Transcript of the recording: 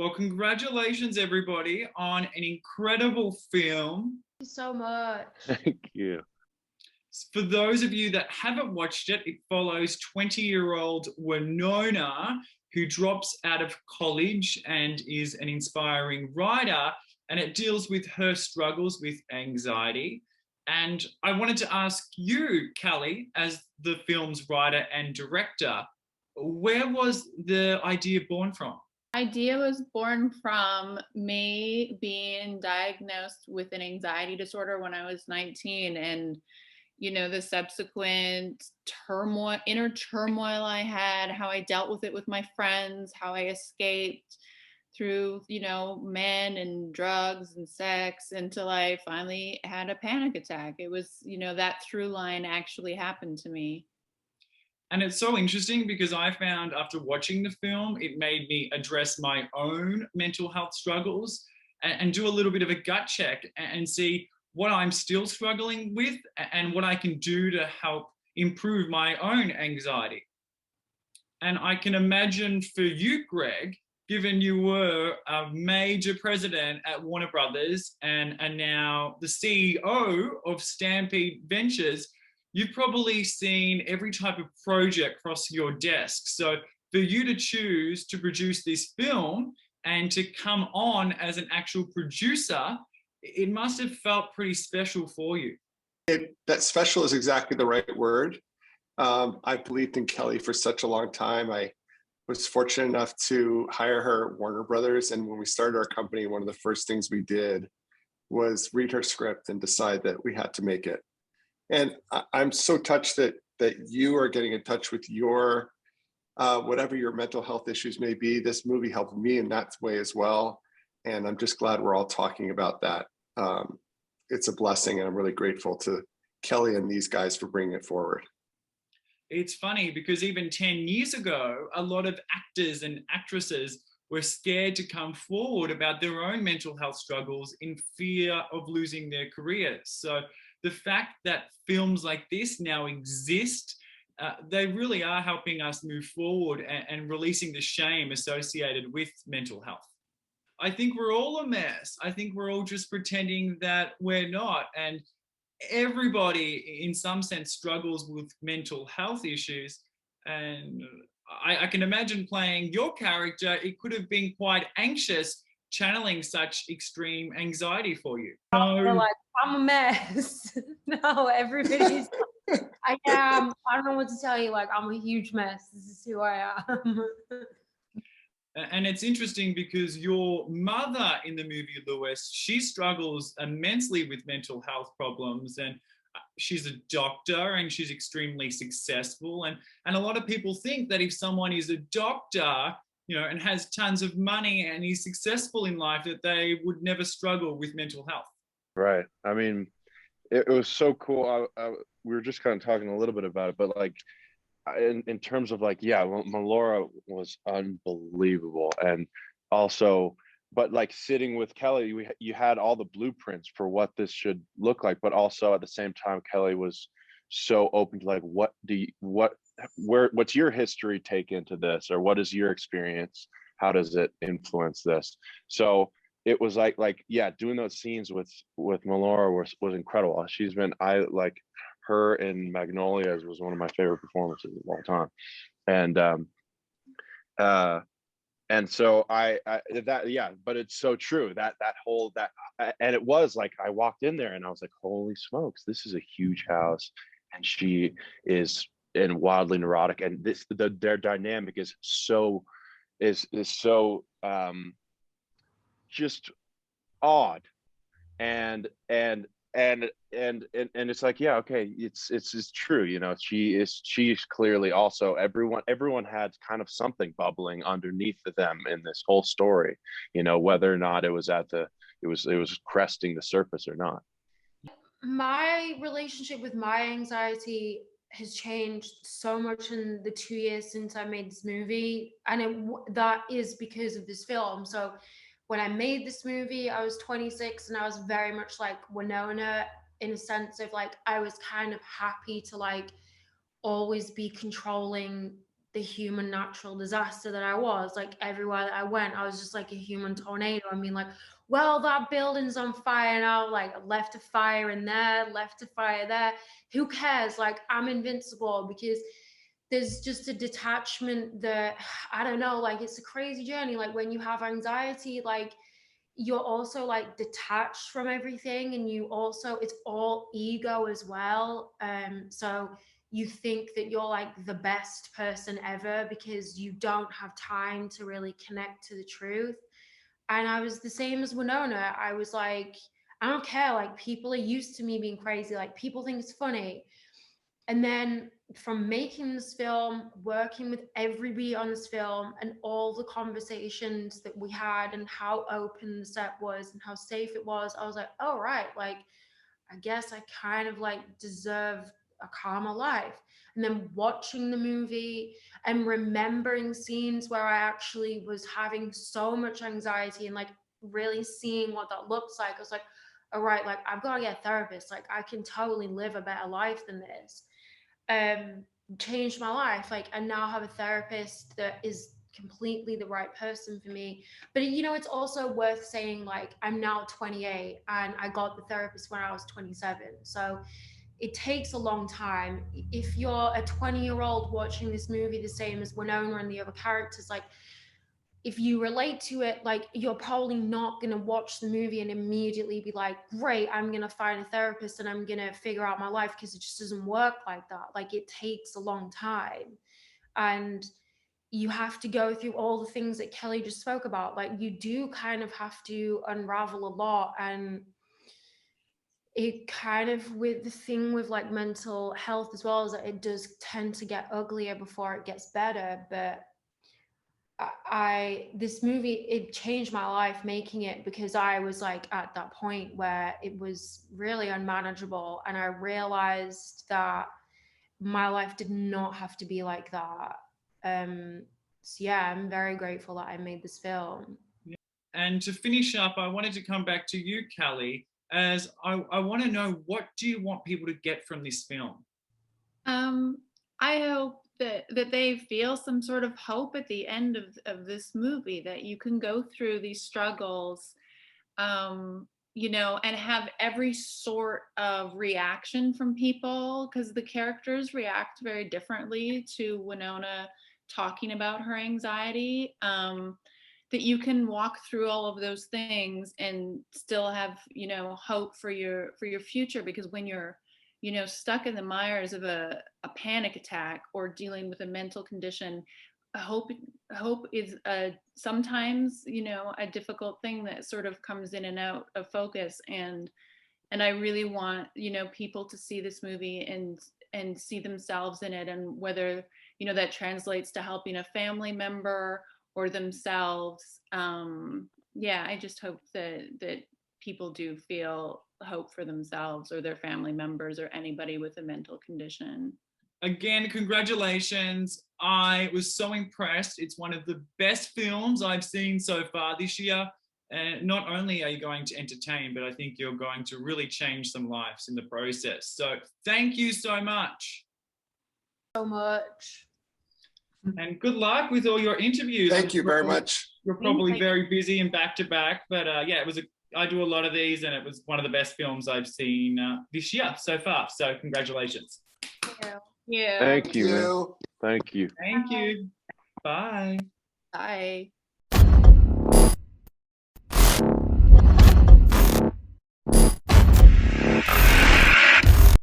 Well, congratulations, everybody, on an incredible film. Thank you so much. Thank you. For those of you that haven't watched it, it follows 20-year-old Winona, who drops out of college and is an inspiring writer, and it deals with her struggles with anxiety. And I wanted to ask you, Callie, as the film's writer and director, where was the idea born from? Idea was born from me being diagnosed with an anxiety disorder when I was 19, and the subsequent turmoil, inner turmoil I had, how I dealt with it with my friends, how I escaped through men and drugs and sex until I finally had a panic attack. It was that through line actually happened to me. And it's so interesting because I found after watching the film, it made me address my own mental health struggles and do a little bit of a gut check and see what I'm still struggling with and what I can do to help improve my own anxiety. And I can imagine for you, Greg, given you were a major president at Warner Brothers and are now the CEO of Stampede Ventures, you've probably seen every type of project cross your desk. So for you to choose to produce this film and to come on as an actual producer, it must have felt pretty special for you. That special is exactly the right word. I believed in Kelly for such a long time. I was fortunate enough to hire her at Warner Brothers. And when we started our company, one of the first things we did was read her script and decide that we had to make it. And I'm so touched that you are getting in touch with your, whatever your mental health issues may be. This movie helped me in that way as well. And I'm just glad we're all talking about that. It's a blessing, and I'm really grateful to Kelly and these guys for bringing it forward. It's funny because even 10 years ago, a lot of actors and actresses were scared to come forward about their own mental health struggles in fear of losing their careers. So the fact that films like this now exist, they really are helping us move forward and releasing the shame associated with mental health. I think we're all a mess. I think we're all just pretending that we're not. And everybody, in some sense, struggles with mental health issues. And I can imagine playing your character, it could have been quite anxious channeling such extreme anxiety for you. They're like, I'm a mess. No, everybody's I am. I don't know what to tell you. Like, I'm a huge mess. This is who I am. And it's interesting because your mother in the movie, Lewis, she struggles immensely with mental health problems, and she's a doctor and she's extremely successful. And a lot of people think that if someone is a doctor, and has tons of money and is successful in life, that they would never struggle with mental health. Right. I mean, it was so cool. We were just kind of talking a little bit about it, but like, in terms of like, yeah, Melora was unbelievable. And also, but like sitting with Kelly, you had all the blueprints for what this should look like, but also at the same time, Kelly was so open to like, what's your history take into this, or what is your experience? How does it influence this? So it was like, yeah, doing those scenes with Melora was incredible. She's been, her in Magnolias was one of my favorite performances of all time. And so but it's so true that and it was like, I walked in there and I was like, holy smokes, this is a huge house. And she is wildly neurotic. And their dynamic is so just odd. And it's like, yeah, okay, it's true, she's clearly also, everyone had kind of something bubbling underneath them in this whole story, whether or not it was cresting the surface or not. My relationship with my anxiety has changed so much in the 2 years since I made this movie, and that is because of this film. So when I made this movie, I was 26, and I was very much like Winona, in a sense of like, I was kind of happy to like always be controlling the human natural disaster that I was. Like everywhere that I went, I was just like a human tornado. I mean, like, well, that building's on fire now, like left a fire in there, left a fire there. Who cares? Like, I'm invincible, because there's just a detachment that, I don't know, like it's a crazy journey. Like when you have anxiety, like you're also like detached from everything, and you also, it's all ego as well. So you think that you're like the best person ever because you don't have time to really connect to the truth. And I was the same as Winona. I was like, I don't care, like people are used to me being crazy, like people think it's funny. And then from making this film, working with everybody on this film, and all the conversations that we had, and how open the set was and how safe it was, I was like, oh, right, like, I guess I kind of like deserve a calmer life. And then watching the movie and remembering scenes where I actually was having so much anxiety, and like really seeing what that looks like, I was like, all right, like I've got to get a therapist. Like I can totally live a better life than this. Changed my life. Like I now have a therapist that is completely the right person for me. But you know, it's also worth saying, like, I'm now 28 and I got the therapist when I was 27. So it takes a long time. If you're a 20-year-old watching this movie the same as Winona and the other characters, like if you relate to it, like you're probably not going to watch the movie and immediately be like, great, I'm going to find a therapist and I'm going to figure out my life, because it just doesn't work like that. Like it takes a long time, and you have to go through all the things that Kelly just spoke about. Like you do kind of have to unravel a lot. And it kind of, with the thing with like mental health as well, is that it does tend to get uglier before it gets better. But this movie, it changed my life making it, because I was like at that point where it was really unmanageable, and I realized that my life did not have to be like that. So yeah, I'm very grateful that I made this film. And to finish up, I wanted to come back to you, Kelly, as I want to know, what do you want people to get from this film? I hope that they feel some sort of hope at the end of this movie, that you can go through these struggles, you know, and have every sort of reaction from people, because the characters react very differently to Winona talking about her anxiety. That you can walk through all of those things and still have, you know, hope for your future, because when you're, you know, stuck in the mires of a panic attack or dealing with a mental condition, hope is sometimes, you know, a difficult thing that sort of comes in and out of focus. And I really want, you know, people to see this movie and see themselves in it, and whether, you know, that translates to helping a family member or themselves. Yeah, I just hope that people do feel hope for themselves or their family members or anybody with a mental condition. Again, congratulations. I was so impressed. It's one of the best films I've seen so far this year. And not only are you going to entertain, but I think you're going to really change some lives in the process. So thank you so much. So much. And good luck with all your interviews. Thank you very much. You're probably very busy and back to back, but yeah, I do a lot of these, and it was one of the best films I've seen this year so far. So congratulations. Thank Yeah. Thank you. Man. Thank you. Thank you. Bye. Bye.